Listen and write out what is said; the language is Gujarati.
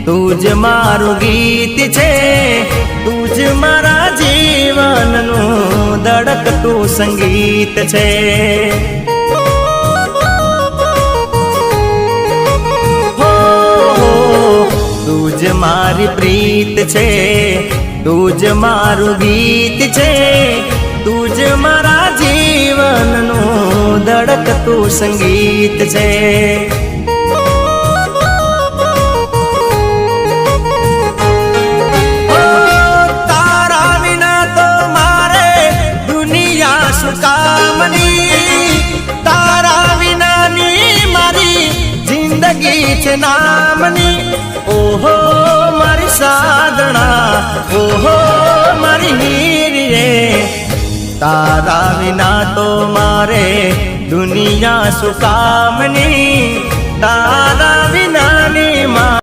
તું જ મારું ગીત છે, તું જ મારા જીવનનું ધડકતું સંગીત છે. તું જ મારી પ્રીત છે, તું જ મારું ગીત છે, તું જ મારા જીવનનું ધડકતું સંગીત છે. તારા વિના તો મારે દુનિયા શું કામની, તારા વિનાની મારી જિંદગી છે નામની. ઓહો મારી સાધણા, ઓહો મારી હીરે, તારા વિના તો મારે દુનિયા શું કામની, તારા વિનાની